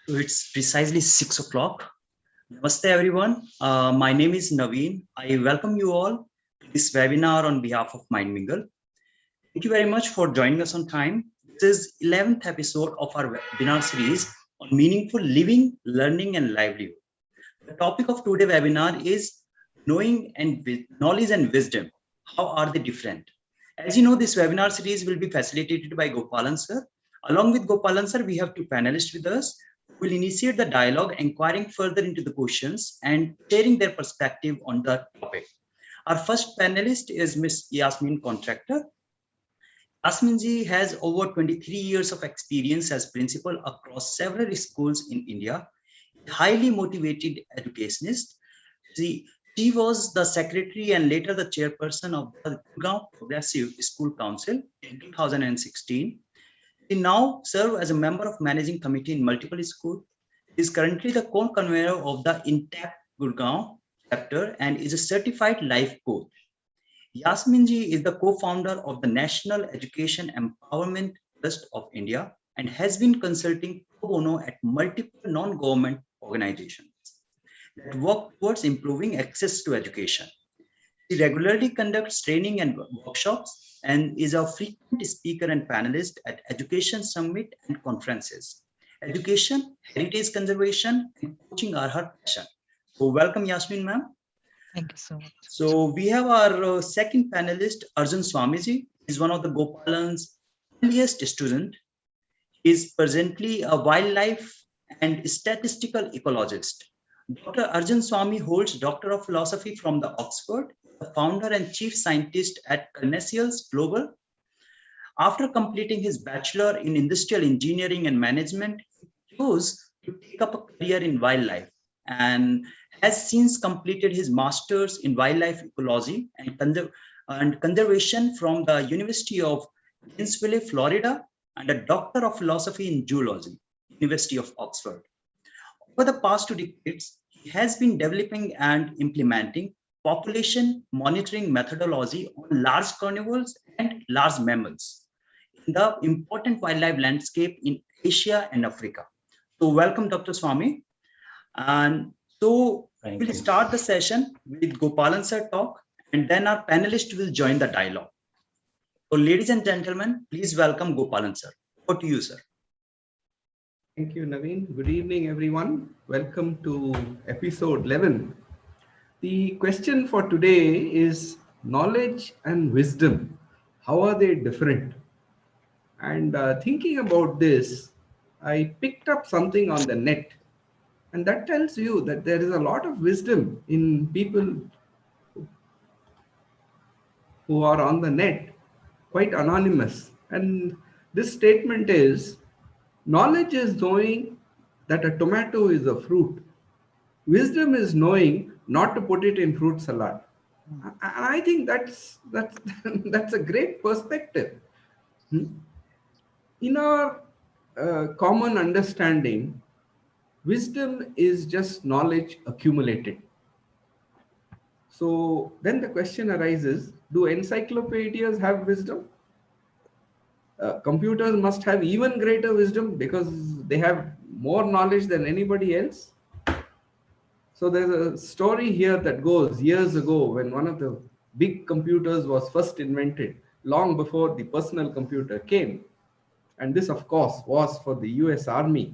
So it's precisely 6 o'clock. Namaste, everyone. My name is Naveen. I welcome you all to this webinar on behalf of Mind Mingle. Thank you very much for joining us on time. This is 11th episode of our webinar series on meaningful living, learning, and livelihood. The topic of today's webinar is knowledge and wisdom. How are they different? As you know, this webinar series will be facilitated by Gopalan sir. Along with Gopalan sir, we have two panelists with us who will initiate the dialogue, inquiring further into the questions and sharing their perspective on the topic. Our first panelist is Ms. Yasmin Contractor. Yasmin ji has over 23 years of experience as principal across several schools in India, highly motivated educationist. She, she was the secretary and later the chairperson of the Gurgaon Progressive School Council in 2016. She now serves as a member of managing committee in multiple schools. She is currently the co-convener of the Intellect Gurgaon chapter and is a certified life coach. Yasmin ji is the co-founder of the National Education Empowerment Trust of India and has been consulting pro bono at multiple non-government organizations that work towards improving access to education. She regularly conducts training and workshops and is a frequent speaker and panelist at education summit and conferences. Education, heritage conservation, and coaching are her passion. So welcome, Yasmin ma'am. Thank you so much. So we have our second panelist, Arjun Swamiji. He's one of the Gopalan's earliest student. He is presently a wildlife and statistical ecologist. Dr. Arjun Swami holds Doctor of Philosophy from the Oxford, the founder and chief scientist at Carnesius Global. After completing his bachelor in industrial engineering and management, he chose to take up a career in wildlife and has since completed his master's in wildlife ecology and conservation from the University of Gainesville, Florida, and a doctor of philosophy in zoology, University of Oxford. Over the past 2 decades, he has been developing and implementing population monitoring methodology on large carnivores and large mammals in the important wildlife landscape in Asia and Africa. So welcome, Dr. Swami. And so we'll start the session with Gopalan sir talk, and then our panelists will join the dialogue. So ladies and gentlemen, please welcome Gopalan sir. Over to you, sir. Thank you, Naveen. Good evening, everyone. Welcome to episode 11. The question for today is knowledge and wisdom. How are they different? And thinking about this, I picked up something on the net, and that tells you that there is a lot of wisdom in people who are on the net, quite anonymous. And this statement is knowledge is knowing that a tomato is a fruit. Wisdom is knowing not to put it in fruit salad. And I think that's that's a great perspective. In our common understanding, wisdom is just knowledge accumulated. So then the question arises, do encyclopedias have wisdom? Computers must have even greater wisdom because they have more knowledge than anybody else. So there's a story here that goes years ago when one of the big computers was first invented, long before the personal computer came. And this, of course, was for the US Army.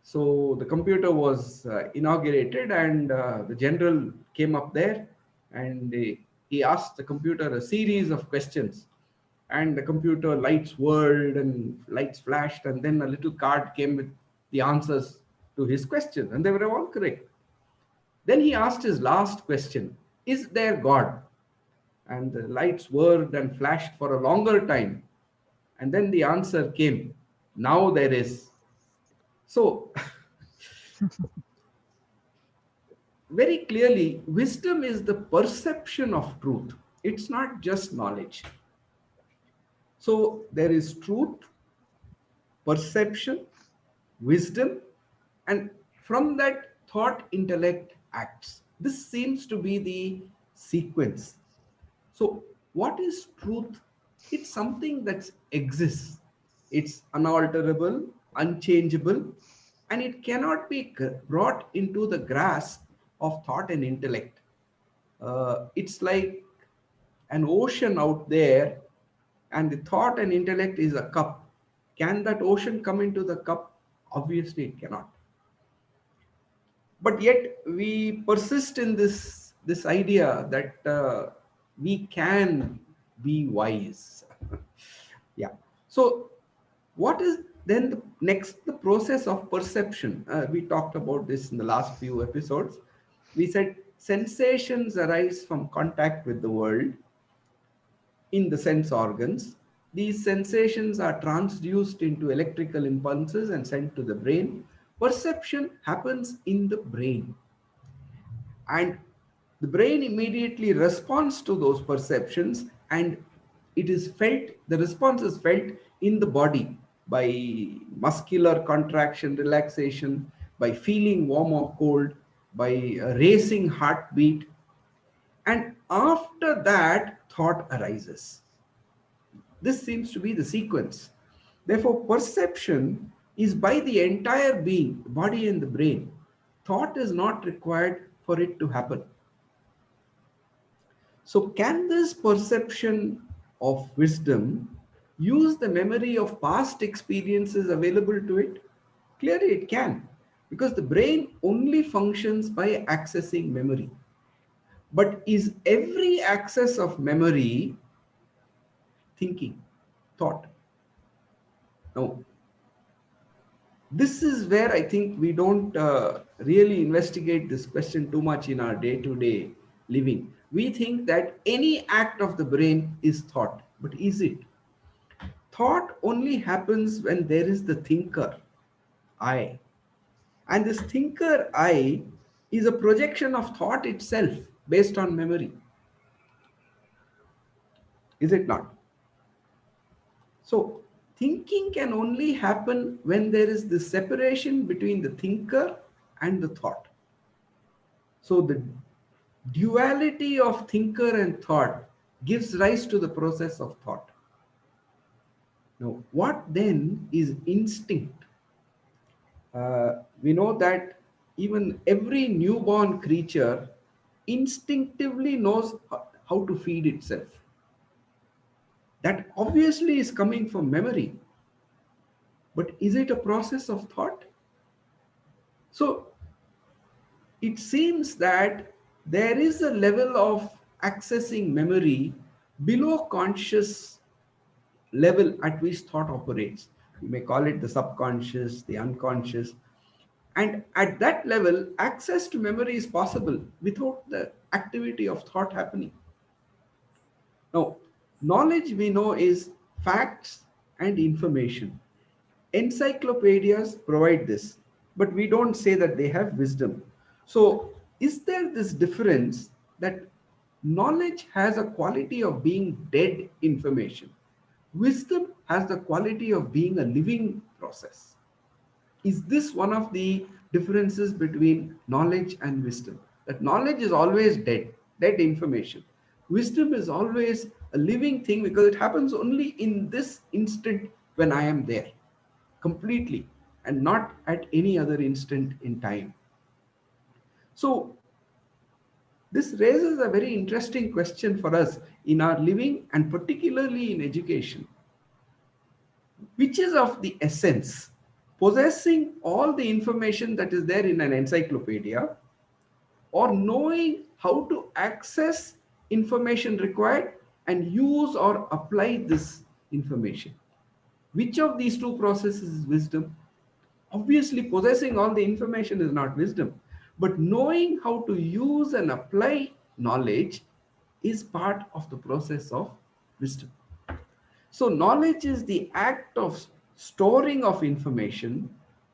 So the computer was inaugurated, and the general came up there and he asked the computer a series of questions. And the computer lights whirled and lights flashed, and then a little card came with the answers to his questions, and they were all correct. Then he asked his last question, is there God? And the lights whirred and flashed for a longer time. And then the answer came, now there is. So, very clearly, wisdom is the perception of truth. It's not just knowledge. So there is truth, perception, wisdom, and from that thought, intellect acts. This seems to be the sequence. So what is truth? It's something that exists. It's unalterable, unchangeable, and it cannot be brought into the grasp of thought and intellect. It's like an ocean out there, and the thought and intellect is a cup. Can that ocean come into the cup? Obviously, it cannot. But yet we persist in this idea that we can be wise. Yeah. So what is then the next, the process of perception? We talked about this in the last few episodes. We said sensations arise from contact with the world in the sense organs. These sensations are transduced into electrical impulses and sent to the brain. Perception happens in the brain, and the brain immediately responds to those perceptions, and it is felt, the response is felt in the body by muscular contraction, relaxation, by feeling warm or cold, by a racing heartbeat, and after that thought arises. This seems to be the sequence. Therefore, perception is by the entire being, the body and the brain. Thought is not required for it to happen. So, can this perception of wisdom use the memory of past experiences available to it? Clearly, it can, because the brain only functions by accessing memory. But is every access of memory thinking, thought? No. This is where I think we don't really investigate this question too much in our day to day living. We think that any act of the brain is thought, but is it? Thought only happens when there is the thinker, I. And this thinker, I, is a projection of thought itself based on memory. Is it not? So, thinking can only happen when there is this separation between the thinker and the thought. So, the duality of thinker and thought gives rise to the process of thought. Now, what then is instinct? We know that even every newborn creature instinctively knows how to feed itself. That obviously is coming from memory. But is it a process of thought? So it seems that there is a level of accessing memory below conscious level at which thought operates. You may call it the subconscious, the unconscious. And at that level, access to memory is possible without the activity of thought happening. Now, knowledge we know is facts and information. Encyclopedias provide this, but we don't say that they have wisdom. So, is there this difference that knowledge has a quality of being dead information? Wisdom has the quality of being a living process. Is this one of the differences between knowledge and wisdom? That knowledge is always dead, dead information. Wisdom is always a living thing because it happens only in this instant when I am there completely and not at any other instant in time. So, this raises a very interesting question for us in our living and particularly in education. Which is of the essence? Possessing all the information that is there in an encyclopedia, or knowing how to access information required and use or apply this information? Which of these two processes is wisdom? Obviously, possessing all the information is not wisdom, but knowing how to use and apply knowledge is part of the process of wisdom. So, knowledge is the act of storing of information.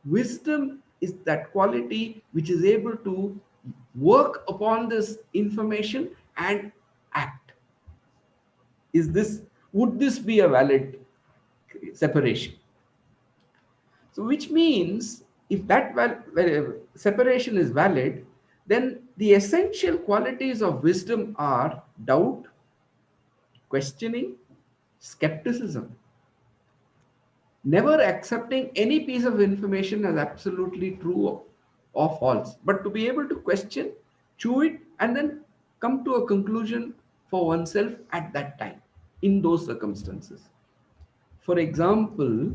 Wisdom is that quality which is able to work upon this information and act. Is this, would this be a valid separation? So, which means if that separation is valid, then the essential qualities of wisdom are doubt, questioning, skepticism. never accepting any piece of information as absolutely true or false, but to be able to question, chew it, and then come to a conclusion for oneself at that time in those circumstances. For example,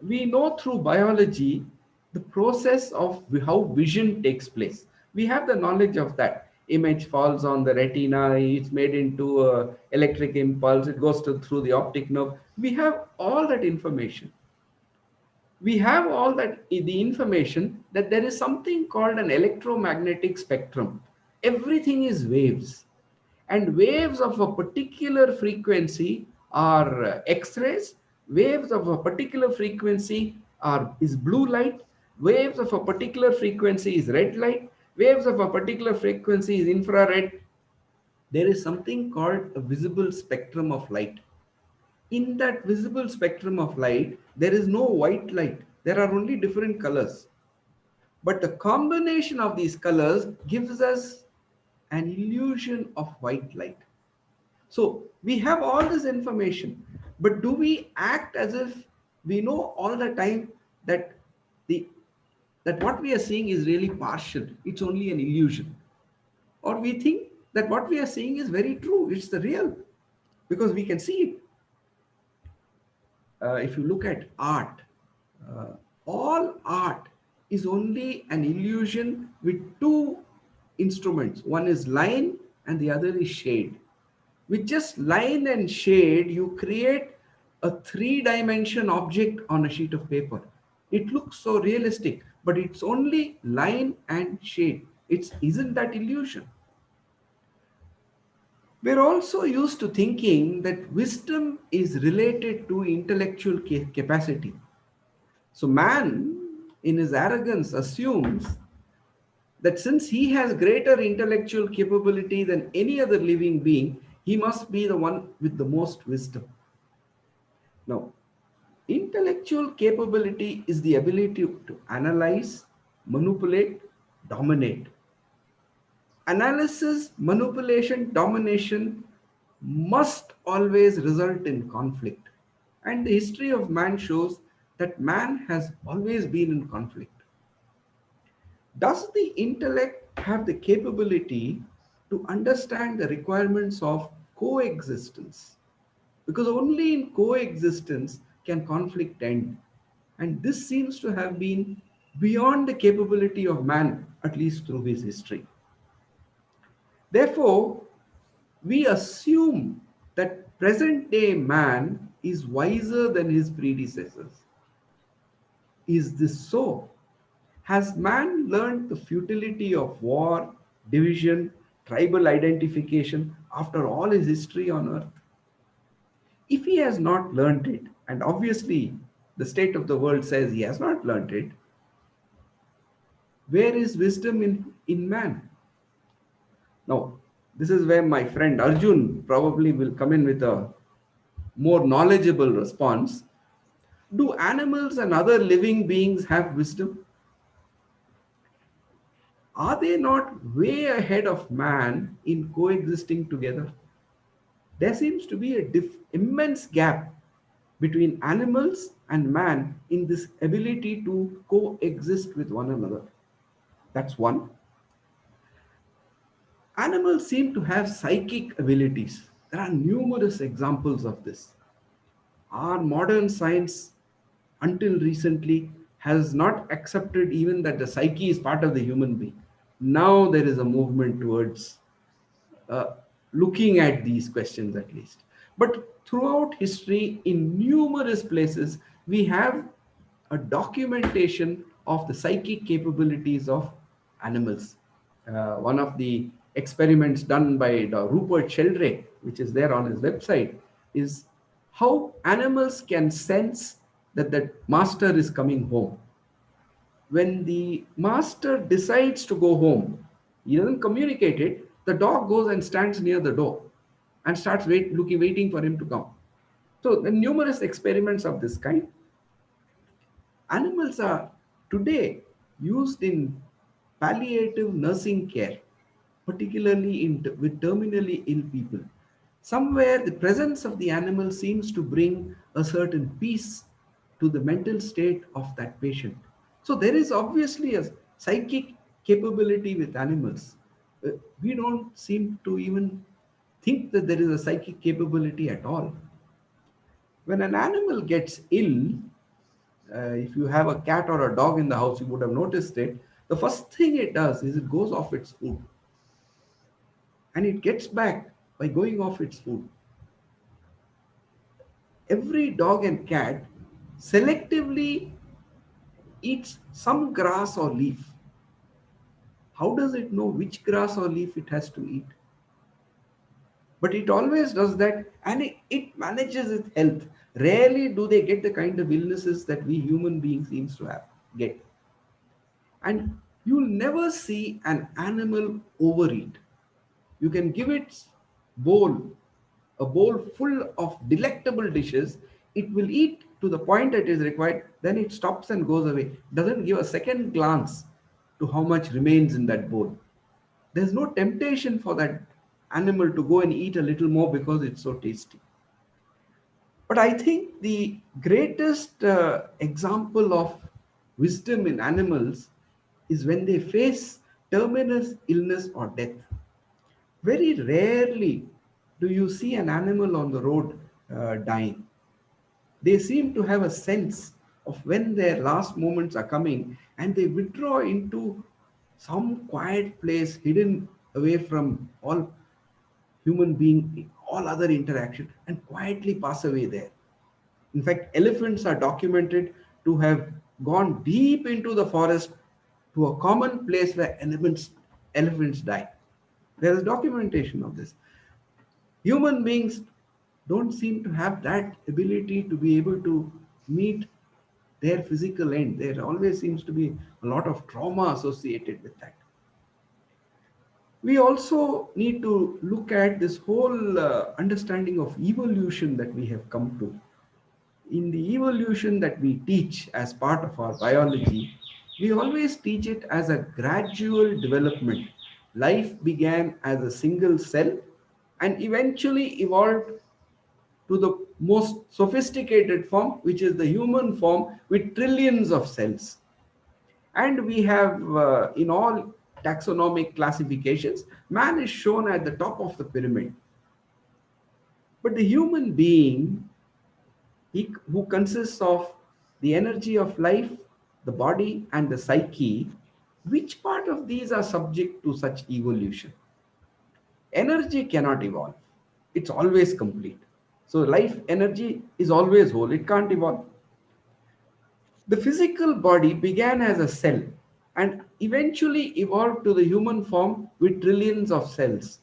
we know through biology the process of how vision takes place. We have the knowledge of that. Image falls on the retina, it's made into a electric impulse, it goes through the optic nerve. We have all that information. We have all that the information that there is something called an electromagnetic spectrum. Everything is waves, and waves of a particular frequency are x-rays, waves of a particular frequency are is blue light, waves of a particular frequency is red light, waves of a particular frequency is infrared. There is something called a visible spectrum of light. In that visible spectrum of light, there is no white light. There are only different colors. But the combination of these colors gives us an illusion of white light. So we have all this information, but do we act as if we know all the time that the that what we are seeing is really partial? It's only an illusion, or we think that what we are seeing is very true. It's the real because we can see it. If you look at art, uh, all art is only an illusion with two instruments. One is line and the other is shade. With just line and shade, you create a three-dimension object on a sheet of paper. It looks so realistic, but it's only line and shade. Isn't that illusion? We're also used to thinking that wisdom is related to intellectual capacity. So, man, in his arrogance, assumes that since he has greater intellectual capability than any other living being, he must be the one with the most wisdom. Now, intellectual capability is the ability to analyze, manipulate, dominate. Analysis, manipulation, domination must always result in conflict. And the history of man shows that man has always been in conflict. Does the intellect have the capability to understand the requirements of coexistence? Because only in coexistence can conflict end. And this seems to have been beyond the capability of man, at least through his history. Therefore, we assume that present day man is wiser than his predecessors. Is this so? Has man learned the futility of war, division, tribal identification after all his history on earth? If he has not learned it, and obviously the state of the world says he has not learned it, where is wisdom in man? Now, this is where my friend Arjun probably will come in with a more knowledgeable response. Do animals and other living beings have wisdom? Are they not way ahead of man in coexisting together? There seems to be a immense gap between animals and man in this ability to coexist with one another. That's one. Animals seem to have psychic abilities. There are numerous examples of this. Our modern science, until recently, has not accepted even that the psyche is part of the human being. Now there is a movement towards uh, looking at these questions at least. But throughout history, in numerous places, we have a documentation of the psychic capabilities of animals. One of the experiments done by Rupert Sheldrake, which is there on his website, is how animals can sense that the master is coming home. When the master decides to go home, he doesn't communicate it. The dog goes and stands near the door and starts waiting for him to come. So, the numerous experiments of this kind. Animals are today used in palliative nursing care, particularly with terminally ill people. Somewhere, the presence of the animal seems to bring a certain peace to the mental state of that patient. So there is obviously a psychic capability with animals. We don't seem to even think that there is a psychic capability at all. When an animal gets ill, if you have a cat or a dog in the house, you would have noticed it. The first thing it does is it goes off its food, and it gets back by going off its food. Every dog and cat selectively eats some grass or leaf. How does it know which grass or leaf it has to eat? But it always does that, and it manages its health. Rarely do they get the kind of illnesses that we human beings seems to have get. And you'll never see an animal overeat. You can give it bowl, a bowl full of delectable dishes. It will eat to the point that is required, then it stops and goes away. Doesn't give a second glance to how much remains in that bowl. There's no temptation for that animal to go and eat a little more because it's so tasty. But I think the greatest example of wisdom in animals is when they face terminal illness or death. Very rarely do you see an animal on the road dying. They seem to have a sense of when their last moments are coming, and they withdraw into some quiet place hidden away from all human being, all other interaction, and quietly pass away there. In fact, elephants are documented to have gone deep into the forest to a common place where elephants die. There is documentation of this. Human beings don't seem to have that ability to be able to meet their physical end. There always seems to be a lot of trauma associated with that. We also need to look at this whole understanding of evolution that we have come to. In the evolution that we teach as part of our biology, we always teach it as a gradual development. Life began as a single cell and eventually evolved to the most sophisticated form, which is the human form with trillions of cells. And we have, in all taxonomic classifications, man is shown at the top of the pyramid. But the human being, who consists of the energy of life, the body, and the psyche, which part of these are subject to such evolution? Energy cannot evolve, it's always complete. So, life energy is always whole, it can't evolve. The physical body began as a cell and eventually evolved to the human form with trillions of cells.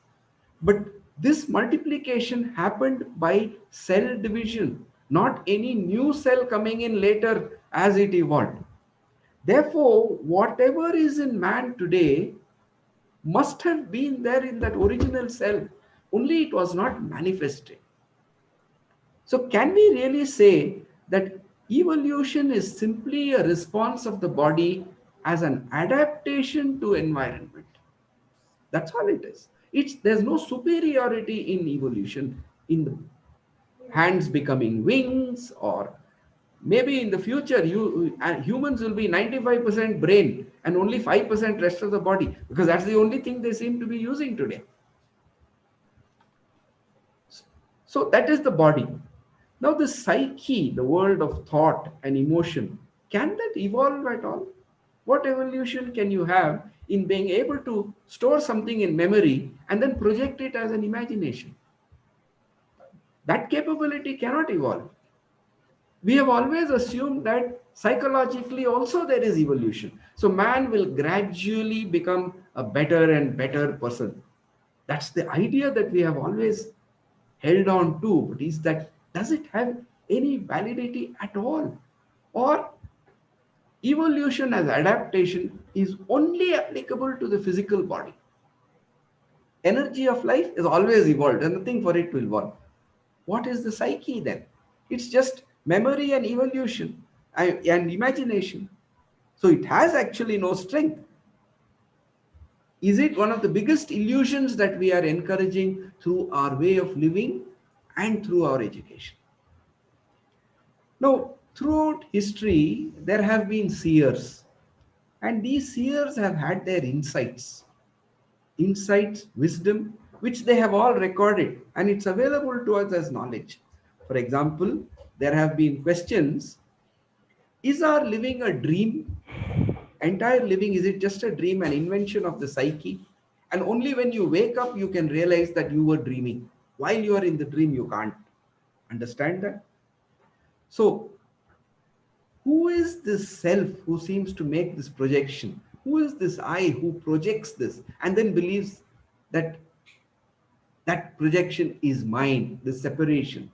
But this multiplication happened by cell division, not any new cell coming in later as it evolved. Therefore, whatever is in man today must have been there in that original cell, only it was not manifested. So, can we really say that evolution is simply a response of the body as an adaptation to environment? That's all it is. There's no superiority in evolution in the hands becoming wings, or maybe in the future humans will be 95% brain and only 5% rest of the body, because that's the only thing they seem to be using today. So that is the body. Now the psyche, the world of thought and emotion, can that evolve at all? What evolution can you have in being able to store something in memory and then project it as an imagination? That capability cannot evolve. We have always assumed that psychologically also there is evolution. So man will gradually become a better and better person. That's the idea that we have always held on to. But does it have any validity at all? Or evolution as adaptation is only applicable to the physical body? Energy of life is always evolved and nothing for it to evolve. What is the psyche then? It's just memory and evolution and imagination. So it has actually no strength. Is it one of the biggest illusions that we are encouraging through our way of living and through our education? Now, throughout history, there have been seers, and these seers have had their insights, wisdom, which they have all recorded, and it's available to us as knowledge. For example, there have been questions: is our living a dream? Entire living, is it just a dream, an invention of the psyche? And only when you wake up, you can realize that you were dreaming. While you are in the dream, you can't understand that. So, who is this self who seems to make this projection? Who is this I who projects this and then believes that that projection is mine, the separation?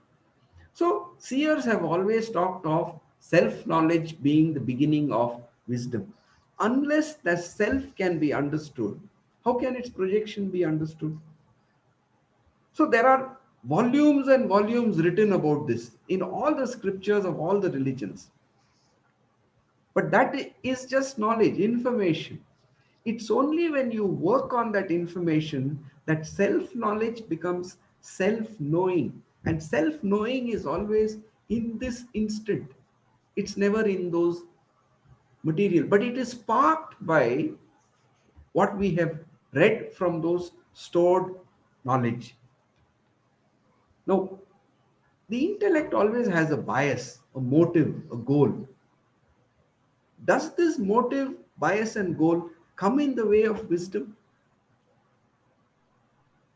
So, seers have always talked of self knowledge being the beginning of wisdom. Unless the self can be understood, how can its projection be understood? So, there are volumes and volumes written about this in all the scriptures of all the religions. But that is just knowledge, information. It's only when you work on that information that self knowledge becomes self knowing. And self knowing is always in this instant, it's never in those material, but it is sparked by what we have read from those stored knowledge. Now, the intellect always has a bias, a motive, a goal. Does this motive, bias, and goal come in the way of wisdom?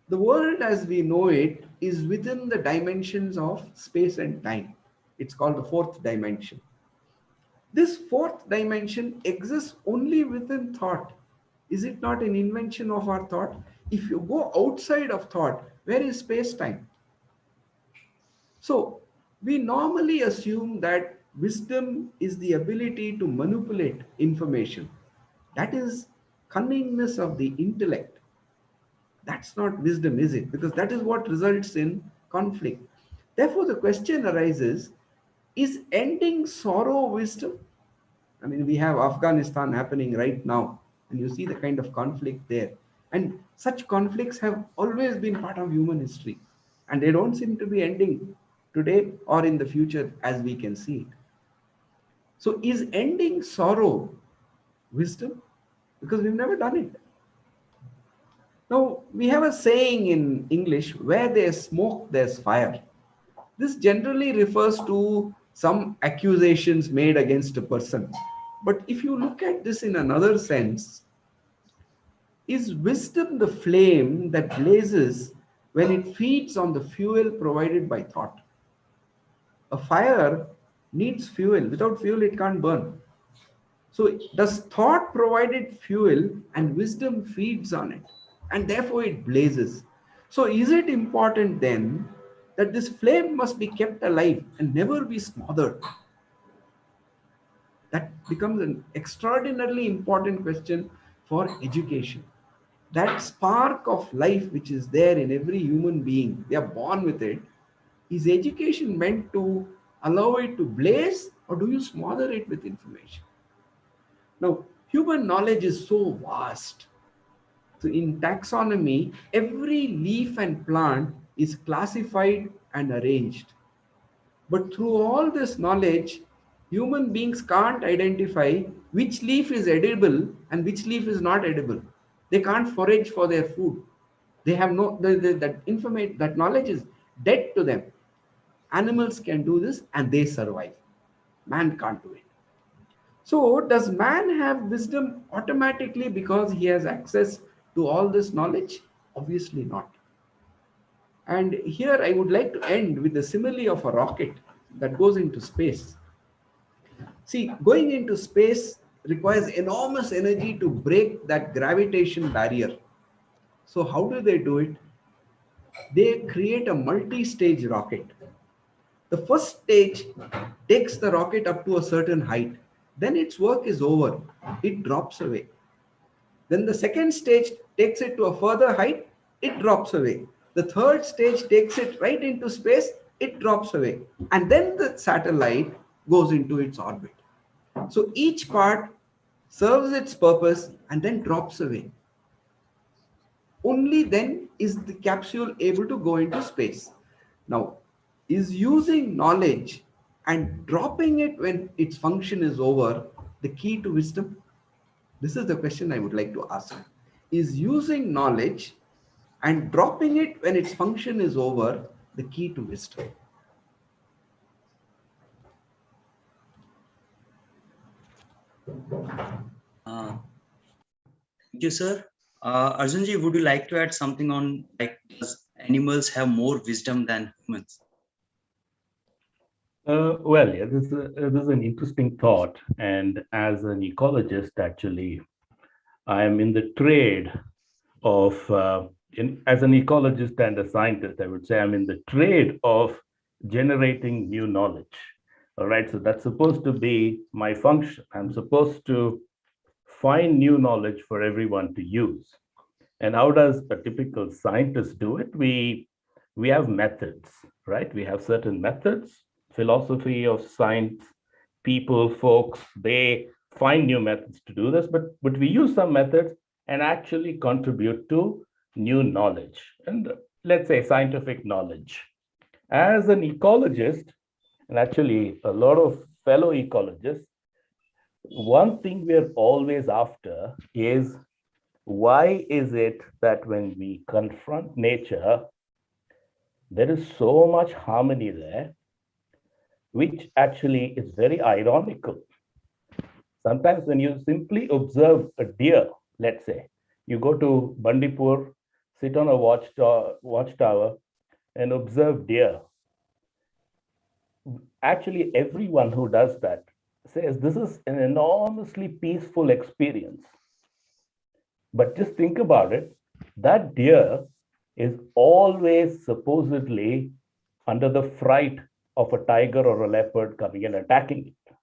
The world as we know it is within the dimensions of space and time. It's called the fourth dimension. This fourth dimension exists only within thought. Is it not an invention of our thought? If you go outside of thought, where is space time? So, we normally assume that wisdom is the ability to manipulate information. That is cunningness of the intellect. That's not wisdom, is it? Because that is what results in conflict. Therefore, the question arises, is ending sorrow wisdom? I mean, we have Afghanistan happening right now, and you see the kind of conflict there. And such conflicts have always been part of human history, and they don't seem to be ending today or in the future as we can see it. So, is ending sorrow wisdom? Because we've never done it. Now, we have a saying in English, where there's smoke, there's fire. This generally refers to some accusations made against a person. But if you look at this in another sense, is wisdom the flame that blazes when it feeds on the fuel provided by thought? A fire needs fuel. Without fuel, it can't burn. So, does thought provide it fuel and wisdom feeds on it? And therefore, it blazes. So, is it important then that this flame must be kept alive and never be smothered? That becomes an extraordinarily important question for education. That spark of life which is there in every human being, they are born with it. Is education meant to allow it to blaze, or do you smother it with information? Now, human knowledge is so vast. So, in taxonomy, every leaf and plant is classified and arranged. But through all this knowledge, human beings can't identify which leaf is edible and which leaf is not edible. They can't forage for their food. They have no that information, that knowledge is dead to them. Animals can do this and they survive. Man can't do it. So, does man have wisdom automatically because he has access to all this knowledge? Obviously not. And here I would like to end with the simile of a rocket that goes into space. See, going into space requires enormous energy to break that gravitation barrier. So, how do they do it? They create a multi stage rocket. The first stage takes the rocket up to a certain height. Then its work is over. It drops away. Then the second stage takes it to a further height. It drops away. The third stage takes it right into space. It drops away. And then the satellite goes into its orbit. So each part serves its purpose and then drops away. Only then is the capsule able to go into space. Now, is using knowledge and dropping it when its function is over the key to wisdom? This is the question I would like to ask. Is using knowledge and dropping it when its function is over the key to wisdom? Uh, thank you, sir. Arjunji, would you like to add something on, like, does animals have more wisdom than humans? Well, yeah, this is an interesting thought. And as an ecologist, actually, I am in the trade of, as an ecologist and a scientist, I would say I'm in the trade of generating new knowledge. All right, so that's supposed to be my function. I'm supposed to find new knowledge for everyone to use. And how does a typical scientist do it? We have methods, right? We have certain methods, philosophy of science, people, folks, they find new methods to do this, but we use some methods and actually contribute to new knowledge. And let's say scientific knowledge. As an ecologist, and actually a lot of fellow ecologists, one thing we're always after is, why is it that when we confront nature, there is so much harmony there, which actually is very ironical. Sometimes when you simply observe a deer, let's say, you go to Bandipur, sit on a watchtower and observe deer. Actually, everyone who does that says this is an enormously peaceful experience. But just think about it, that deer is always supposedly under the fright of a tiger or a leopard coming and attacking it.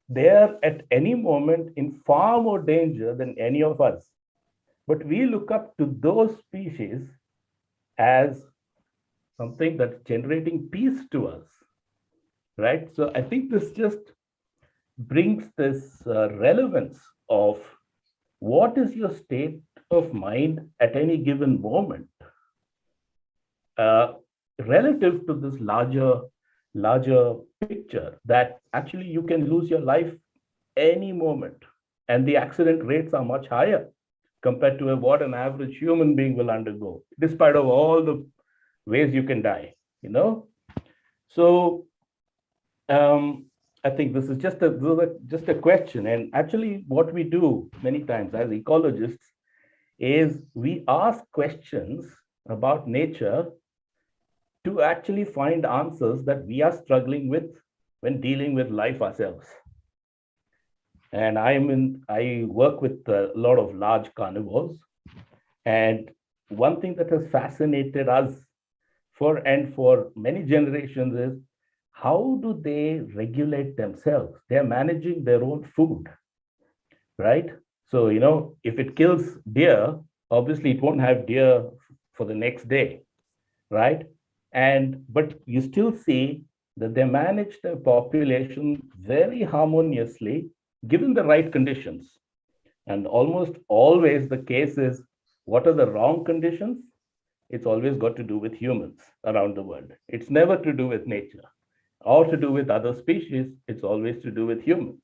They are at any moment in far more danger than any of us. But we look up to those species as something that's generating peace to us, right? So I think this just brings this relevance of what is your state of mind at any given moment, uh, relative to this larger picture, that actually you can lose your life any moment, and the accident rates are much higher compared to what an average human being will undergo, despite of all the ways you can die, you know. So I think this is just a question. And actually what we do many times as ecologists is we ask questions about nature to actually find answers that we are struggling with when dealing with life ourselves. And I work with a lot of large carnivores. And one thing that has fascinated us for many generations is, how do they regulate themselves? They're managing their own food, right? So, if it kills deer, obviously it won't have deer for the next day, right? But you still see that they manage their population very harmoniously, given the right conditions. And almost always the case is, what are the wrong conditions? It's always got to do with humans around the world. It's never to do with nature or to do with other species. It's always to do with humans.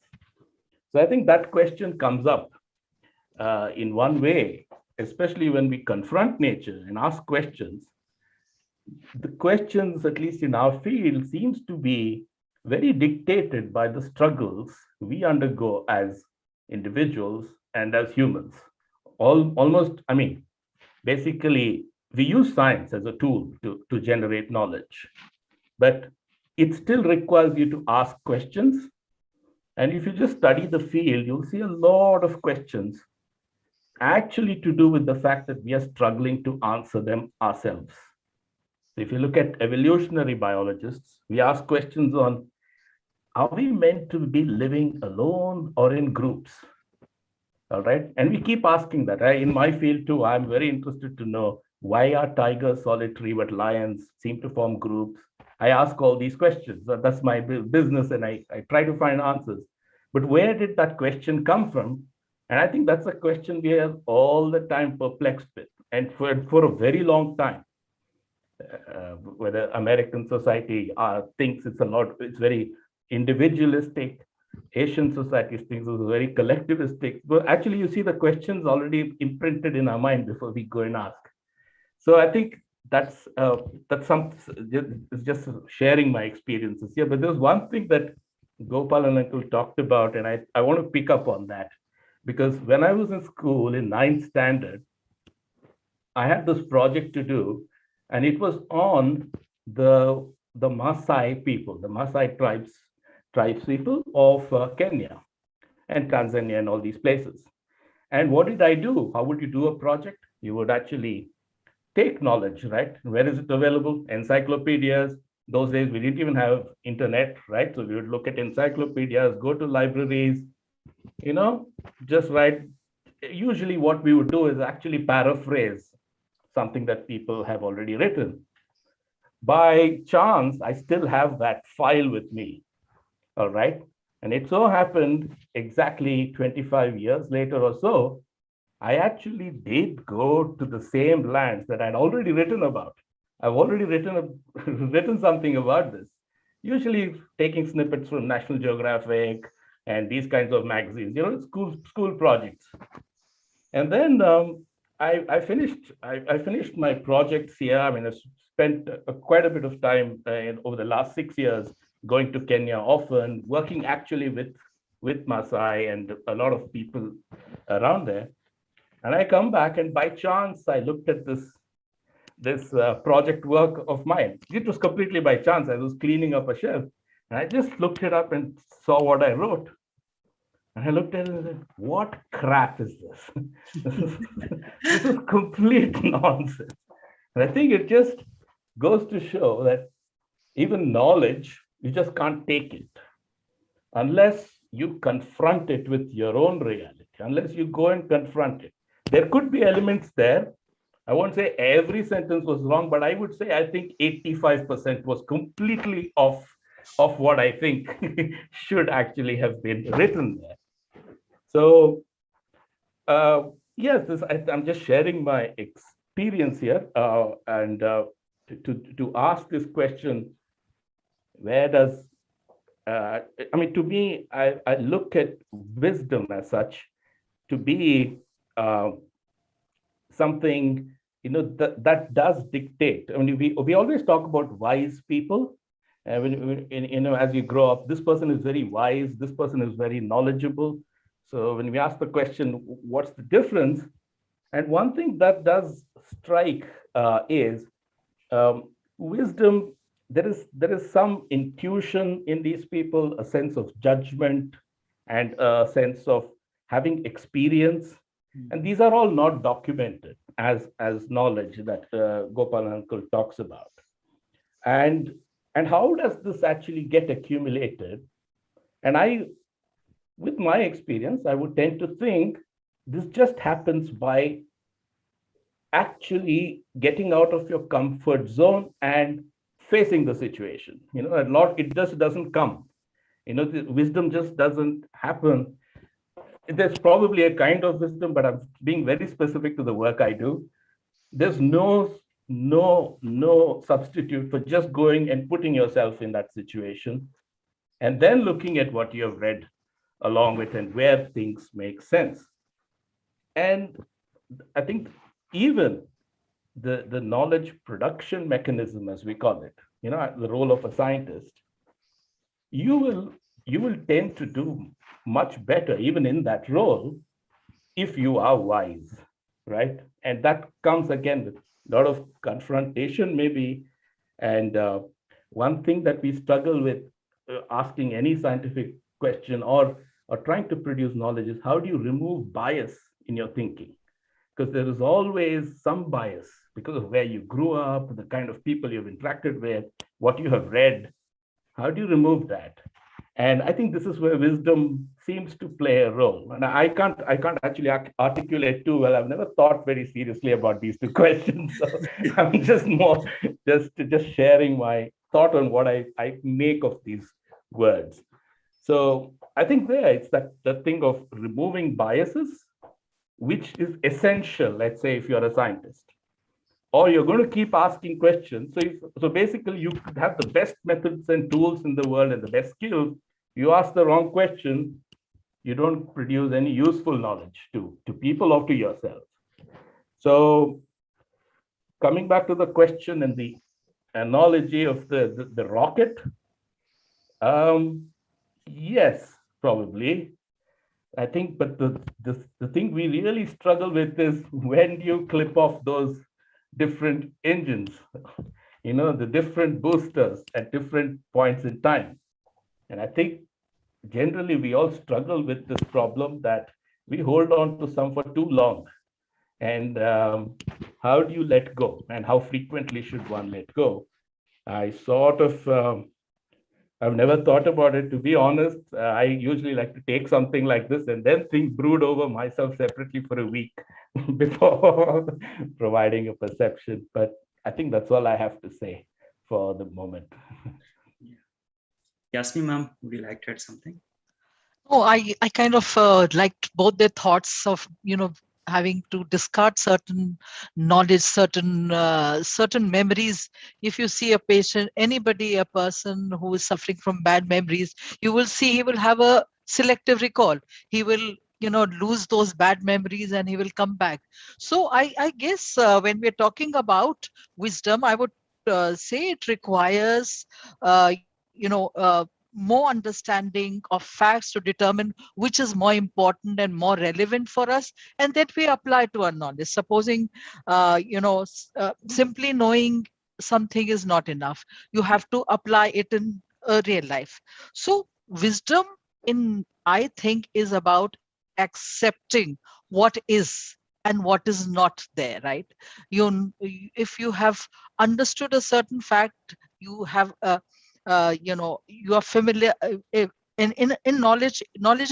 So I think that question comes up in one way, especially when we confront nature and ask questions. The questions, at least in our field, seems to be very dictated by the struggles we undergo as individuals and as humans. Almost, I mean, basically, we use science as a tool to generate knowledge, but it still requires you to ask questions. And if you just study the field, you'll see a lot of questions actually to do with the fact that we are struggling to answer them ourselves. So if you look at evolutionary biologists, we ask questions on, are we meant to be living alone or in groups? All right. And we keep asking that. In my field too, I'm very interested to know, why are tigers solitary but lions seem to form groups? I ask all these questions. That's my business, and I try to find answers. But where did that question come from? And I think that's a question we are all the time perplexed with, and for a very long time. whether American society thinks it's very individualistic. Asian society thinks it's very collectivistic. But actually, you see the questions already imprinted in our mind before we go and ask. So I think that's some. It's just sharing my experiences here. But there's one thing that Gopal and Uncle talked about, and I want to pick up on that because when I was in school in ninth standard, I had this project to do, and it was on the Maasai people, the Maasai tribes people of Kenya and Tanzania and all these places. And what did I do? How would you do a project? You would actually take knowledge, right? Where is it available? Encyclopedias. Those days we didn't even have internet, right? So we would look at encyclopedias, go to libraries, just write. Usually what we would do is actually paraphrase something that people have already written. By chance, I still have that file with me, all right? And it so happened exactly 25 years later or so, I actually did go to the same lands that I'd already written about. I've already written something about this, usually taking snippets from National Geographic and these kinds of magazines, school projects. And then I finished my projects here. I mean, I spent quite a bit of time over the last 6 years going to Kenya often, working actually with Maasai and a lot of people around there. And I come back, and by chance, I looked at this project work of mine. It was completely by chance. I was cleaning up a shelf, and I just looked it up and saw what I wrote. And I looked at it and said, what crap is this? This is complete nonsense. And I think it just goes to show that even knowledge, you just can't take it unless you confront it with your own reality, unless you go and confront it. There could be elements there. I won't say every sentence was wrong, but I would say I think 85% was completely off of what I think should actually have been written there. So, yes, I'm just sharing my experience here, and to ask this question, where does I mean, to me, I look at wisdom as such to be something that does dictate. I mean, we always talk about wise people. As you grow up, this person is very wise. This person is very knowledgeable. So when we ask the question, what's the difference? And one thing that does strike is wisdom. There is some intuition in these people, a sense of judgment, and a sense of having experience. And these are all not documented as knowledge that Gopal Uncle talks about. And how does this actually get accumulated? And with my experience, I would tend to think this just happens by actually getting out of your comfort zone and facing the situation. It just doesn't come. The wisdom just doesn't happen. There's probably a kind of wisdom, but I'm being very specific to the work I do. There's no substitute for just going and putting yourself in that situation and then looking at what you have read along with and where things make sense. And I think even the knowledge production mechanism, as we call it, the role of a scientist, you will tend to do much better even in that role if you are wise, right? And that comes again with a lot of confrontation maybe. And one thing that we struggle with asking any scientific question or trying to produce knowledge is, how do you remove bias in your thinking? Because there is always some bias because of where you grew up, the kind of people you've interacted with, what you have read. How do you remove that? And I think this is where wisdom seems to play a role. And I can't actually articulate too well. I've never thought very seriously about these two questions. So I'm just sharing my thought on what I make of these words. So I think it's that thing of removing biases, which is essential, let's say, if you're a scientist, or you're going to keep asking questions. So basically, you could have the best methods and tools in the world and the best skills. You ask the wrong question, you don't produce any useful knowledge to people or to yourself. So coming back to the question and the analogy of the rocket, yes, probably. I think, but the thing we really struggle with is when you clip off those different engines, the different boosters at different points in time. And I think generally we all struggle with this problem that we hold on to some for too long. And how do you let go? And how frequently should one let go? I sort of I've never thought about it. To be honest, I usually like to take something like this and then brood over myself separately for a week before providing a perception. But I think that's all I have to say for the moment. Yasmin, ma'am, would you like to add something? Oh, I kind of liked both their thoughts of, having to discard certain knowledge, certain memories. If you see a patient, a person who is suffering from bad memories, you will see he will have a selective recall. He will, lose those bad memories and he will come back. So I guess when we're talking about wisdom, I would say it requires, more understanding of facts to determine which is more important and more relevant for us, and that we apply to our knowledge. Supposing, simply knowing something is not enough. You have to apply it in real life. So wisdom, I think, is about accepting what is and what is not there, right? If you have understood a certain fact, you have you are familiar in knowledge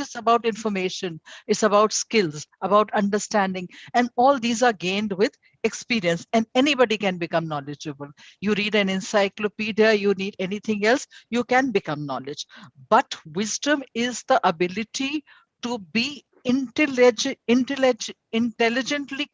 is about information, it's about skills, about understanding, and all these are gained with experience, and anybody can become knowledgeable. You read an encyclopedia, you need anything else, you can become knowledge. But wisdom is the ability to be intelligently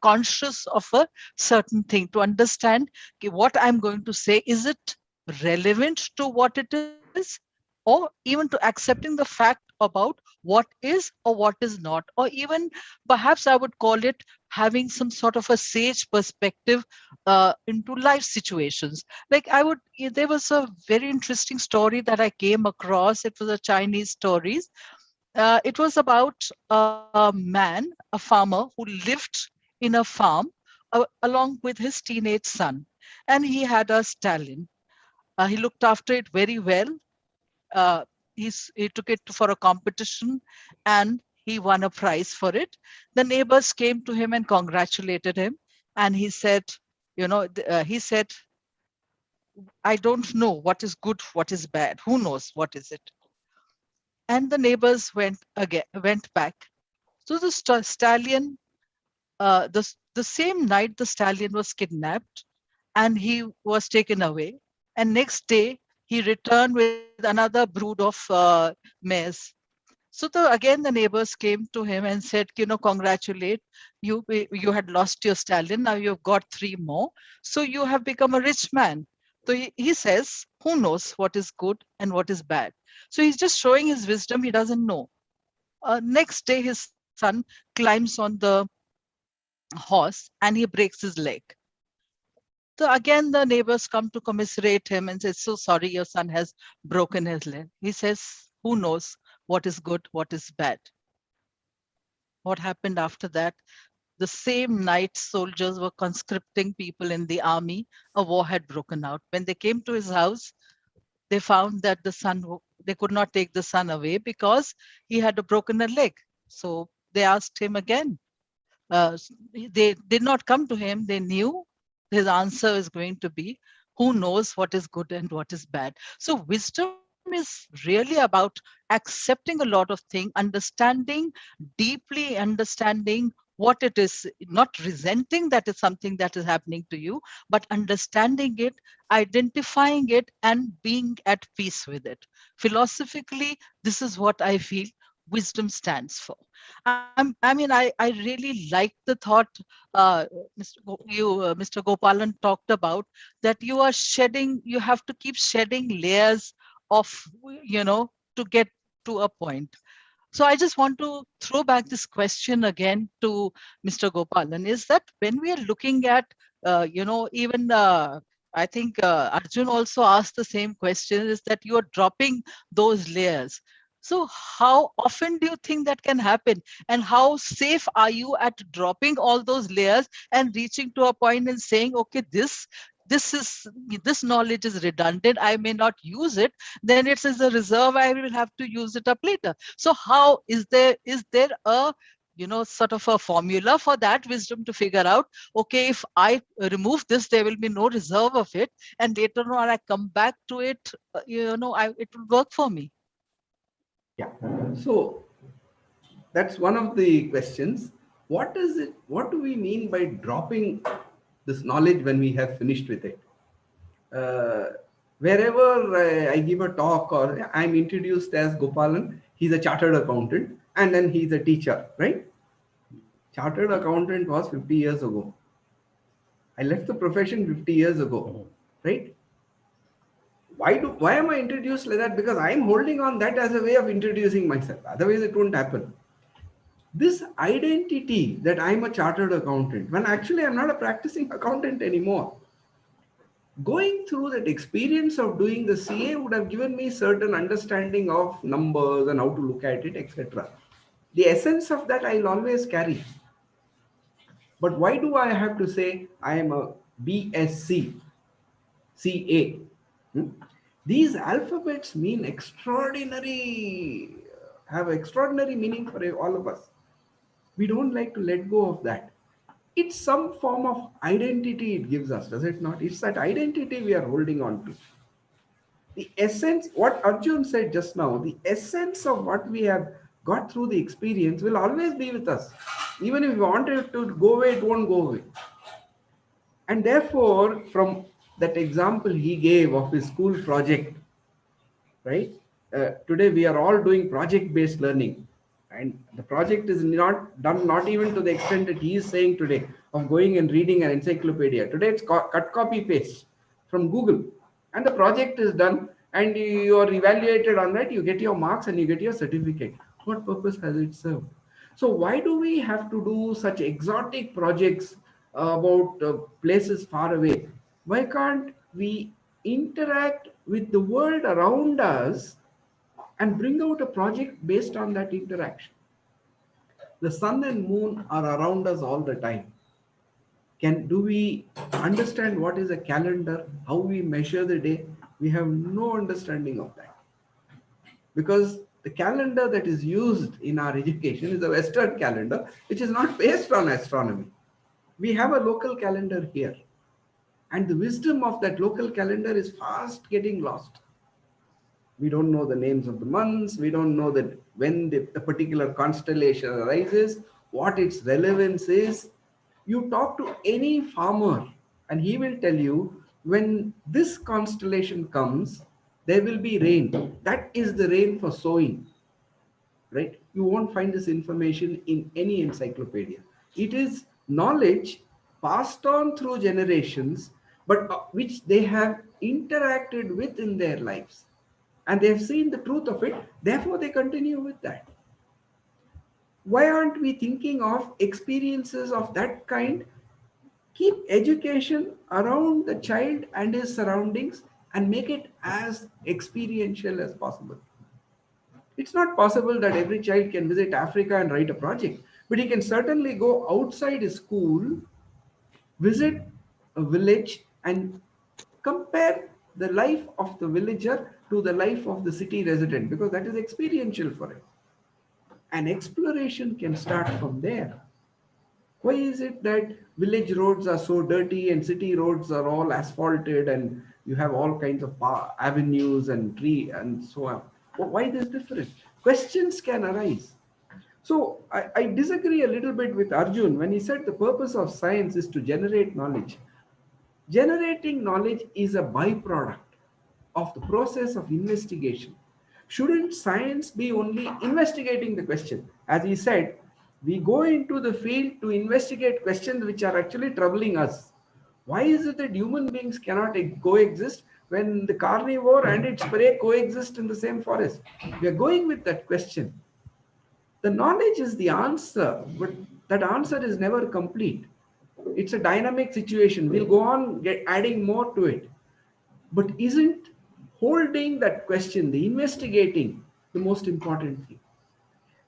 conscious of a certain thing, to understand, okay, what I'm going to say, is it relevant to what it is, or even to accepting the fact about what is or what is not, or even perhaps I would call it having some sort of a sage perspective into life situations. Like there was a very interesting story that I came across. It was a Chinese story. It was about a man, a farmer, who lived in a farm along with his teenage son, and he had a stallion. He looked after it very well. He took it for a competition and he won a prize for it. The neighbors came to him and congratulated him. And he said, he said, I don't know what is good, what is bad. Who knows what is it? And the neighbors went back. So the stallion, the same night, the stallion was kidnapped and he was taken away. And next day, he returned with another brood of mares. So again, the neighbors came to him and said, congratulate you. You had lost your stallion. Now you've got three more. So you have become a rich man. So he says, who knows what is good and what is bad? So he's just showing his wisdom. He doesn't know. Next day, his son climbs on the horse and he breaks his leg. So again, the neighbors come to commiserate him and say, so sorry, your son has broken his leg. He says, who knows what is good, what is bad? What happened after that? The same night, soldiers were conscripting people in the army. A war had broken out. When they came to his house, they found that they could not take the son away because he had a broken leg. So they asked him again. They did not come to him. They knew his answer is going to be, who knows what is good and what is bad? So wisdom is really about accepting a lot of things, deeply understanding what it is, not resenting that is something that is happening to you, but understanding it, identifying it, and being at peace with it. Philosophically, this is what I feel. wisdom stands for. I really like the thought Mr. Gopalan talked about, that you have to keep shedding layers of, to get to a point. So I just want to throw back this question again to Mr. Gopalan, is that when we are looking at, even I think Arjun also asked the same question, is that you are dropping those layers. So how often do you think that can happen? And how safe are you at dropping all those layers and reaching to a point and saying, okay, this is this knowledge is redundant, I may not use it, then it's as a reserve, I will have to use it up later. So how is there a sort of a formula for that wisdom to figure out, okay, if I remove this, there will be no reserve of it, and later on I come back to it, it will work for me. Yeah. So that's one of the questions. What is it? What do we mean by dropping this knowledge when we have finished with it? Wherever I give a talk or I'm introduced as Gopalan, he's a chartered accountant and then he's a teacher, right? Chartered accountant was 50 years ago. I left the profession 50 years ago, right? Why am I introduced like that? Because I'm holding on that as a way of introducing myself. Otherwise, it won't happen. This identity that I'm a chartered accountant, when actually I'm not a practicing accountant anymore. Going through that experience of doing the CA would have given me certain understanding of numbers and how to look at it, etc. The essence of that I'll always carry. But why do I have to say I am a BSc, CA? These alphabets mean have extraordinary meaning for all of us. We don't like to let go of that. It's some form of identity it gives us, does it not? It's that identity we are holding on to. The essence, what Arjun said just now, the essence of what we have got through the experience will always be with us. Even if we want it to go away, it won't go away. And therefore, from that example he gave of his school project, right? Today we are all doing project-based learning. And the project is not done, not even to the extent that he is saying today, of going and reading an encyclopedia. Today it's cut, copy, paste from Google. And the project is done and you are evaluated on that, you get your marks and you get your certificate. What purpose has it served? So why do we have to do such exotic projects about places far away? Why can't we interact with the world around us and bring out a project based on that interaction? The sun and moon are around us all the time. Do we understand what is a calendar, how we measure the day? We have no understanding of that. Because the calendar that is used in our education is a Western calendar, which is not based on astronomy. We have a local calendar here. And the wisdom of that local calendar is fast getting lost. We don't know the names of the months. We don't know that when a particular constellation arises, what its relevance is. You talk to any farmer and he will tell you, when this constellation comes, there will be rain. That is the rain for sowing, right? You won't find this information in any encyclopedia. It is knowledge passed on through generations, but which they have interacted with in their lives. And they've seen the truth of it, therefore they continue with that. Why aren't we thinking of experiences of that kind? Keep education around the child and his surroundings and make it as experiential as possible. It's not possible that every child can visit Africa and write a project, but he can certainly go outside his school, visit a village and compare the life of the villager to the life of the city resident, because that is experiential for him. And exploration can start from there. Why is it that village roads are so dirty and city roads are all asphalted and you have all kinds of avenues and tree and so on? Why this difference? Questions can arise. So I disagree a little bit with Arjun when he said the purpose of science is to generate knowledge. Generating knowledge is a byproduct of the process of investigation. Shouldn't science be only investigating the question? As he said, we go into the field to investigate questions which are actually troubling us. Why is it that human beings cannot coexist when the carnivore and its prey coexist in the same forest? We are going with that question. The knowledge is the answer, but that answer is never complete. It's a dynamic situation. We'll go on adding more to it. But isn't holding that question, the investigating, the most important thing?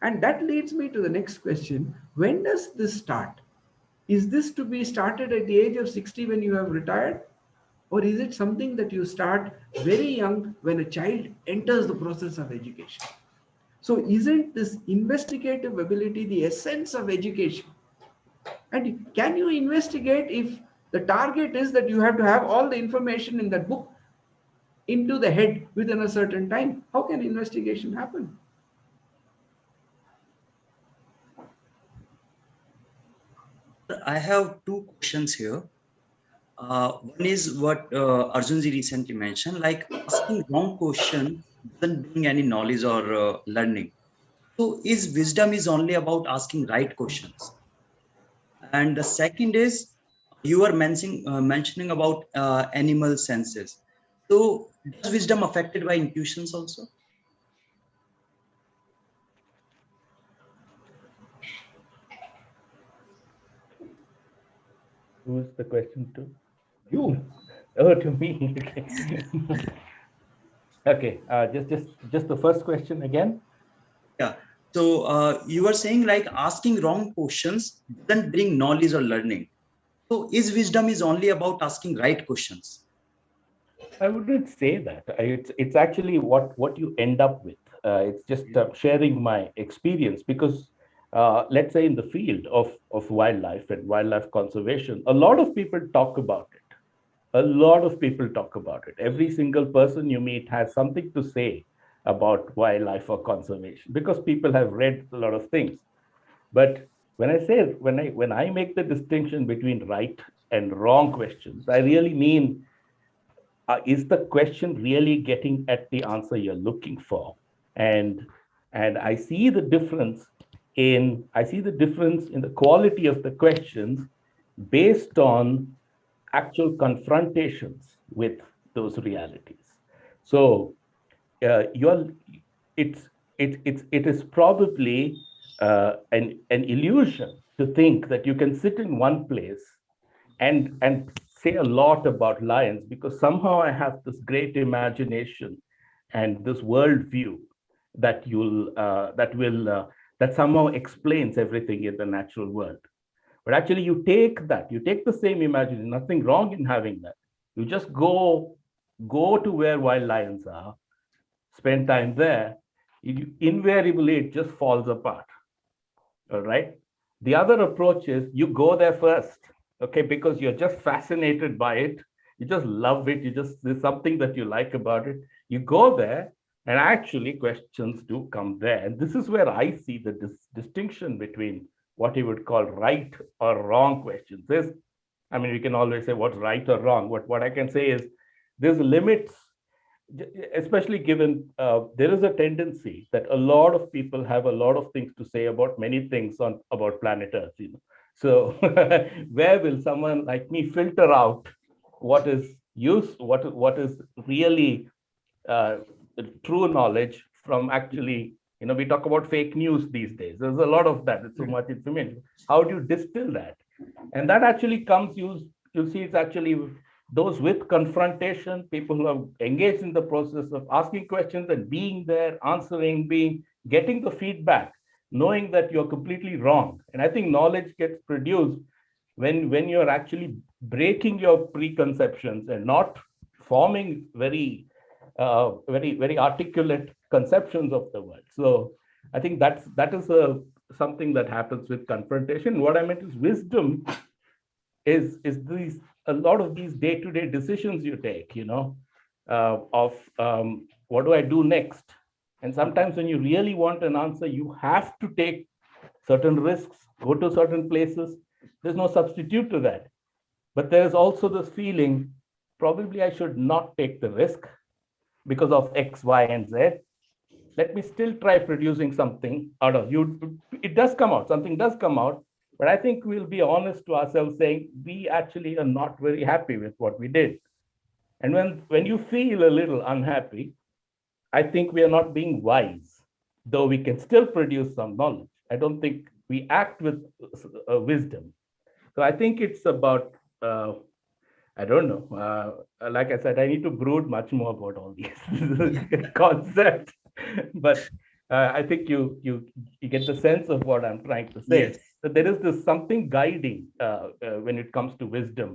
And that leads me to the next question. When does this start? Is this to be started at the age of 60 when you have retired? Or is it something that you start very young when a child enters the process of education? So isn't this investigative ability the essence of education? And can you investigate if the target is that you have to have all the information in that book into the head within a certain time? How can investigation happen? I have two questions here. One is what Arjunji recently mentioned, like asking wrong question doesn't bring any knowledge or learning. So is wisdom is only about asking right questions? And the second is you are mentioning about animal senses. So is wisdom affected by intuitions also? Who is the question to? You. Oh, to me. Okay. Just the first question again. Yeah. So you are saying like asking wrong questions doesn't bring knowledge or learning. So is wisdom is only about asking right questions? I wouldn't say that. It's actually what you end up with. It's just sharing my experience because let's say in the field of wildlife and wildlife conservation, a lot of people talk about it. A lot of people talk about it. Every single person you meet has something to say about wildlife or conservation because people have read a lot of things. But when I make the distinction between right and wrong questions, I really mean is the question really getting at the answer you're looking for? And I see the difference in the quality of the questions based on actual confrontations with those realities. So you're it is probably an illusion to think that you can sit in one place and say a lot about lions because somehow I have this great imagination and this worldview that that somehow explains everything in the natural world. But actually, you take the same imagination. Nothing wrong in having that. You just go to where wild lions are, spend time there. Invariably, it just falls apart. All right. The other approach is you go there first, okay, because you're just fascinated by it. You just love it. There's something that you like about it. You go there, and actually questions do come there. And this is where I see the distinction between what you would call right or wrong questions. We can always say what's right or wrong. What I can say is there's limits, especially given there is a tendency that a lot of people have a lot of things to say about many things about planet Earth. So where will someone like me filter out what is what is really true knowledge from actually, we talk about fake news these days. There's a lot of that. It's so much information. How do you distill that? And that actually comes, you'll see it's actually those with confrontation, people who have engaged in the process of asking questions and being there, answering, getting the feedback, knowing that you're completely wrong. And I think knowledge gets produced when you're actually breaking your preconceptions and not forming very articulate conceptions of the world. So I think that is something that happens with confrontation. What I meant is wisdom is these a lot of these day-to-day decisions you take, of what do I do next? And sometimes when you really want an answer, you have to take certain risks, go to certain places. There's no substitute to that. But there's also this feeling, probably I should not take the risk because of X, Y, and Z. let me still try producing something out of you. It does come out, something does come out, but I think we'll be honest to ourselves saying we actually are not very happy with what we did. And when you feel a little unhappy, I think we are not being wise, though we can still produce some knowledge. I don't think we act with wisdom. So I think it's about, I don't know. Like I said, I need to brood much more about all these concepts. But I think you get the sense of what I'm trying to say. Yes. That there is this something guiding when it comes to wisdom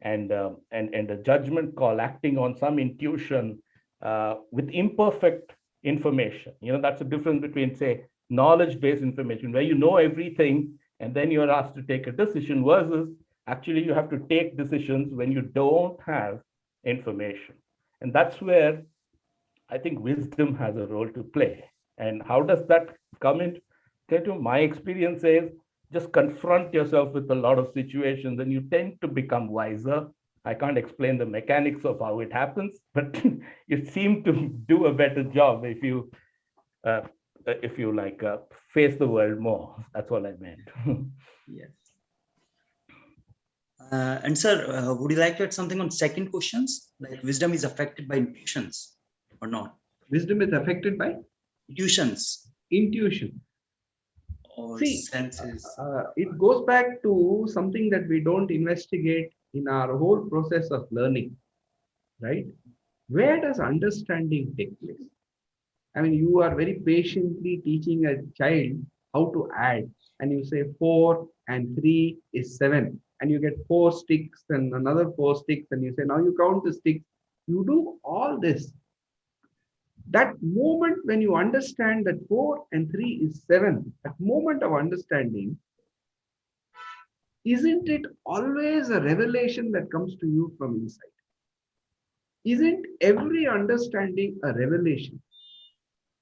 and a judgment call, acting on some intuition with imperfect information. That's the difference between, say, knowledge-based information, where you know everything and then you're asked to take a decision, versus actually you have to take decisions when you don't have information. And that's where I think wisdom has a role to play. And how does that come into my experience is just confront yourself with a lot of situations and you tend to become wiser. I can't explain the mechanics of how it happens, but you seem to do a better job if you face the world more. That's what I meant. Yes. And sir, would you like to add something on second questions? Like wisdom is affected by intuitions or not? Wisdom is affected by Intuitions intuition. or See, senses. it goes back to something that we don't investigate in our whole process of learning, right? Where does understanding take place? I mean, you are very patiently teaching a child how to add, and you say 4 and 3 is 7, and you get 4 sticks and another 4 sticks, and you say, now you count the sticks. You do all this. That moment when you understand that 4 and 3 is 7, that moment of understanding, isn't it always a revelation that comes to you from inside? Isn't every understanding a revelation?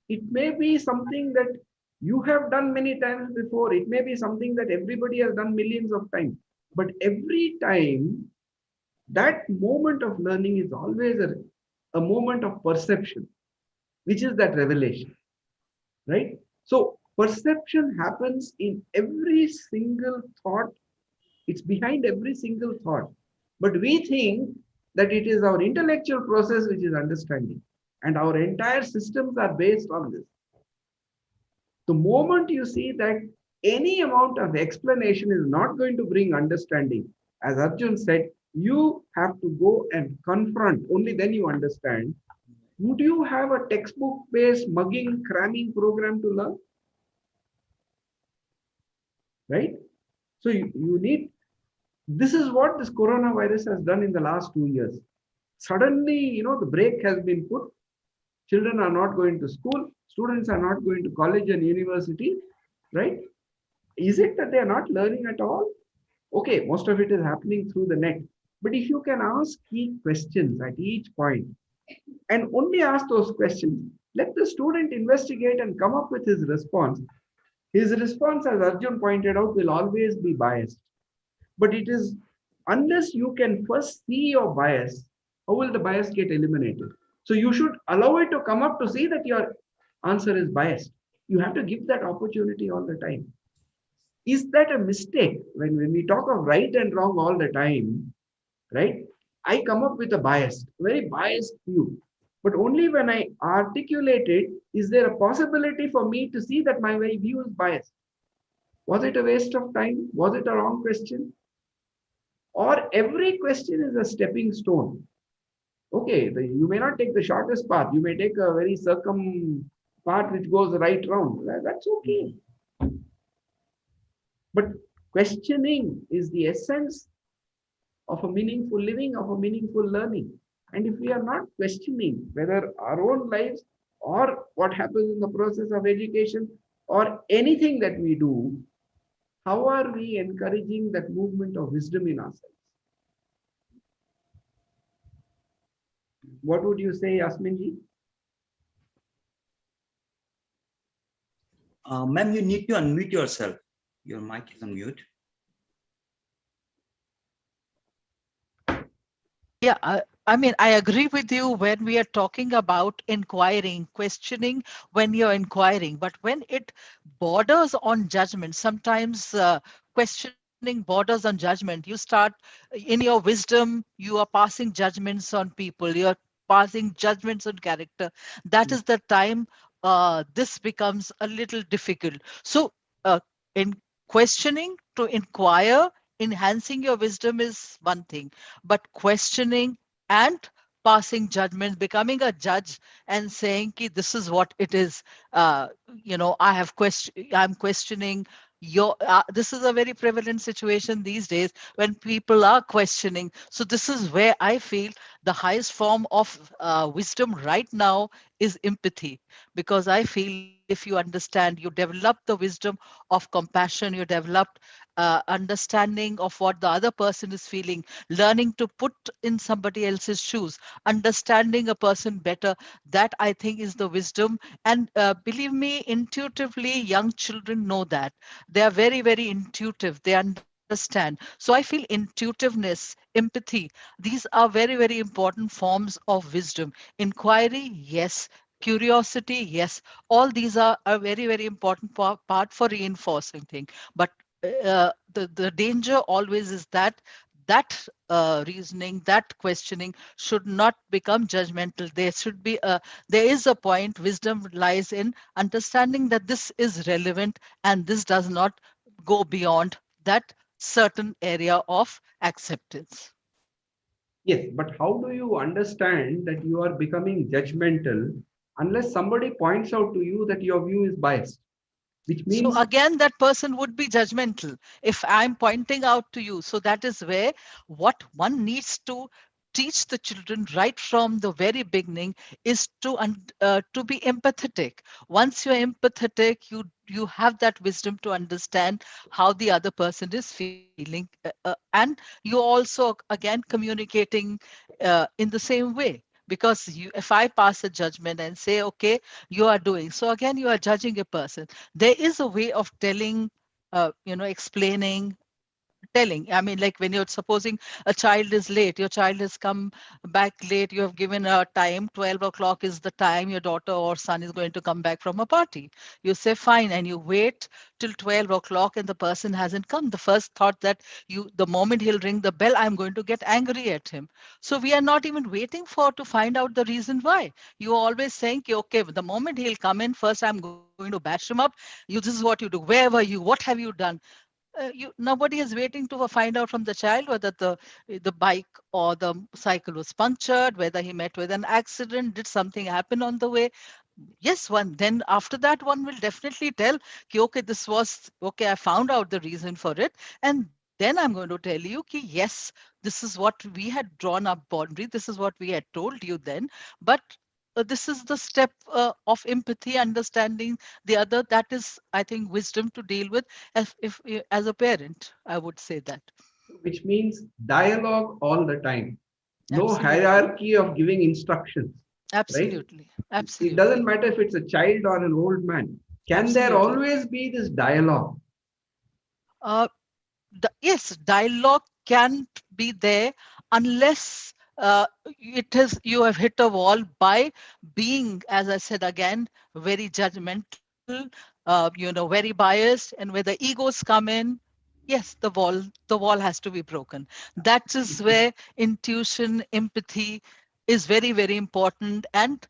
It may be something that you have done many times before. It may be something that everybody has done millions of times. But every time, that moment of learning is always a moment of perception, which is that revelation, right? So perception happens in every single thought. It's behind every single thought. But we think that it is our intellectual process which is understanding. And our entire systems are based on this. The moment you see that any amount of explanation is not going to bring understanding, as Arjun said, you have to go and confront. Only then you understand. Would you have a textbook-based mugging, cramming program to learn? Right? So you need, this is what this coronavirus has done in the last 2 years. Suddenly, the brake has been put. Children are not going to school. Students are not going to college and university, right? Is it that they are not learning at all? Okay, most of it is happening through the net. But if you can ask key questions at each point, and only ask those questions, let the student investigate and come up with his response. His response, as Arjun pointed out, will always be biased. But it is, unless you can first see your bias, how will the bias get eliminated? So you should allow it to come up to see that your answer is biased. You have to give that opportunity all the time. Is that a mistake? When we talk of right and wrong all the time, right? I come up with a biased, very biased view. But only when I articulate it, is there a possibility for me to see that my view is biased? Was it a waste of time? Was it a wrong question? Or every question is a stepping stone. Okay, you may not take the shortest path. You may take a very circum path which goes right round. That's okay. But questioning is the essence of a meaningful living, of a meaningful learning. And if we are not questioning whether our own lives or what happens in the process of education or anything that we do, how are we encouraging that movement of wisdom in ourselves? What would you say, Yasminji? Ma'am, you need to unmute yourself. Your mic is on mute. Yeah, I mean, I agree with you when we are talking about inquiring, questioning when you're inquiring, but when it borders on judgment, sometimes questioning borders on judgment. You start in your wisdom, you are passing judgments on people, you're passing judgments on character. That is the time this becomes a little difficult. So, in questioning to inquire, enhancing your wisdom is one thing, but questioning and passing judgment, becoming a judge and saying ki this is what it is, uh, I'm questioning your this is a very prevalent situation these days when people are questioning. So this is where I feel the highest form of wisdom right now is empathy, because I feel if you understand, you develop the wisdom of compassion, you develop understanding of what the other person is feeling, learning to put in somebody else's shoes, understanding a person better. That I think is the wisdom. And believe me, intuitively, young children know that. They are very, very intuitive. They understand. So I feel intuitiveness, empathy, these are very, very important forms of wisdom. Inquiry, yes. Curiosity, yes. All these are a very, very important part for reinforcing thing. But the danger always is that reasoning, that questioning should not become judgmental. There is a point. Wisdom lies in understanding that this is relevant and this does not go beyond that certain area of acceptance. Yes, but how do you understand that you are becoming judgmental unless somebody points out to you that your view is biased? Which So means, again, that person would be judgmental if I'm pointing out to you. So that is where what one needs to teach the children right from the very beginning is to be empathetic. Once you're empathetic, you have that wisdom to understand how the other person is feeling, and you also again communicating in the same way. Because if I pass a judgment and say, okay, you are doing so, again you are judging a person. There is a way of telling, explaining, telling. I mean, like when you're supposing a child is late, your child has come back late, you have given a time, 12 o'clock is the time your daughter or son is going to come back from a party. You say fine, and you wait till 12 o'clock and the person hasn't come. The first thought that the moment he'll ring the bell, I'm going to get angry at him. So we are not even waiting for to find out the reason why. You are always saying, okay, the moment he'll come in, first I'm going to bash him up. This is what you do. Where were you? What have you done? Nobody is waiting to find out from the child whether the bike or the cycle was punctured, whether he met with an accident, did something happen on the way. Yes, one then after that one will definitely tell, "Ki, okay, this was okay, I found out the reason for it, and then I'm going to tell you ki, yes, this is what we had drawn up boundary, this is what we had told you then, but this is the step of empathy, understanding the other. That is, I think, wisdom to deal with as a parent, I would say that. which means dialogue all the time. No Absolutely. hierarchy of giving instructions, right? Absolutely. It doesn't Absolutely. matter if it's a child or an old man. Can there Absolutely. always be this dialogue? uh, yes, dialogue can be there unless it is you have hit a wall by being, as I said again, very judgmental, very biased, and where the egos come in. Yes, the wall has to be broken. That is where intuition, empathy is very, very important. And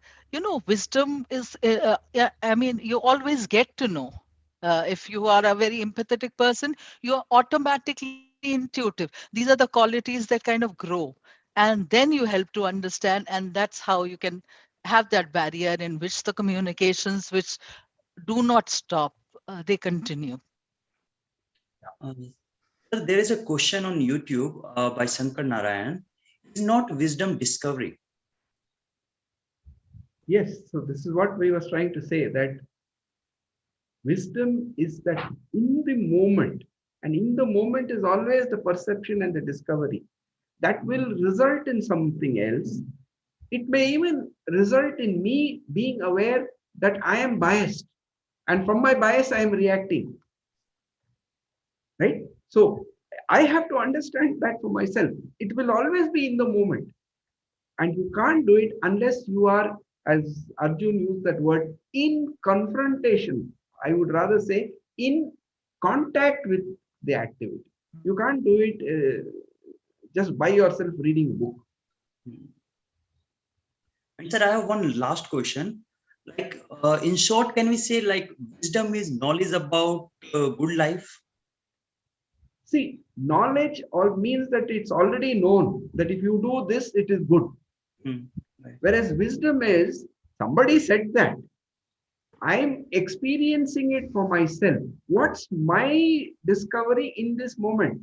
wisdom is yeah, I mean, you always get to know. If you are a very empathetic person, you are automatically intuitive. These are the qualities that kind of grow, and then you help to understand, and that's how you can have that barrier in which the communications which do not stop, they continue. Um, Sir, there is a question on YouTube by Shankar Narayan. Is not wisdom discovery? Yes, so this is what we was trying to say, that wisdom is that in the moment, and in the moment is always the perception and the discovery that will result in something else. It may even result in me being aware that I am biased, and from my bias, I am reacting, right? So I have to understand that for myself. It will always be in the moment. And you can't do it unless you are, as Arjun used that word, in confrontation. I would rather say in contact with the activity. You can't do it just by yourself reading a book. And sir, I have one last question. Like, in short, can we say like wisdom is knowledge about good life? See, knowledge all means that it's already known that if you do this, it is good. Hmm. Right. Whereas wisdom is somebody said that. I'm experiencing it for myself. What's my discovery in this moment?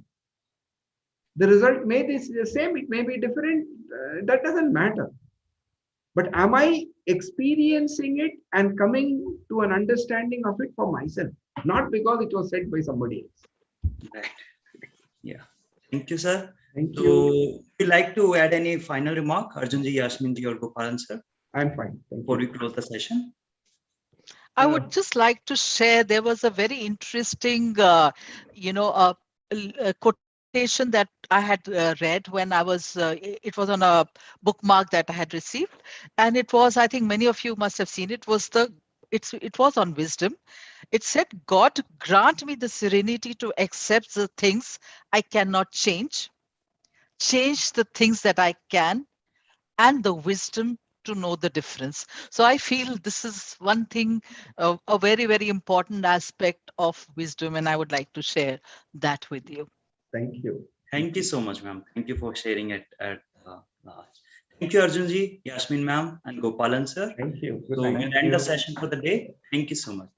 The result may be the same, it may be different. That doesn't matter. But am I experiencing it and coming to an understanding of it for myself? Not because it was said by somebody else. Right. Yeah. Thank you, sir. Thank So, you. would you like to add any final remark, Arjunji, Yasminji, or Gopalan, sir, I'm fine. Thank before we you. close the session? I would just like to share, there was a very interesting, quotation that I had read when I was, it was on a bookmark that I had received. And it was, I think many of you must have seen it, it was on wisdom. It said, God grant me the serenity to accept the things I cannot change the things that I can, and the wisdom to know the difference. So I feel this is one thing, a very, very important aspect of wisdom, and I would like to share that with you. Thank you. Thank you so much, ma'am. Thank you for sharing it at last. Thank you, Arjunji, Yasmin, ma'am, and Gopalan, sir. Thank you. Good So night. we'll end the session for the day. Thank you so much.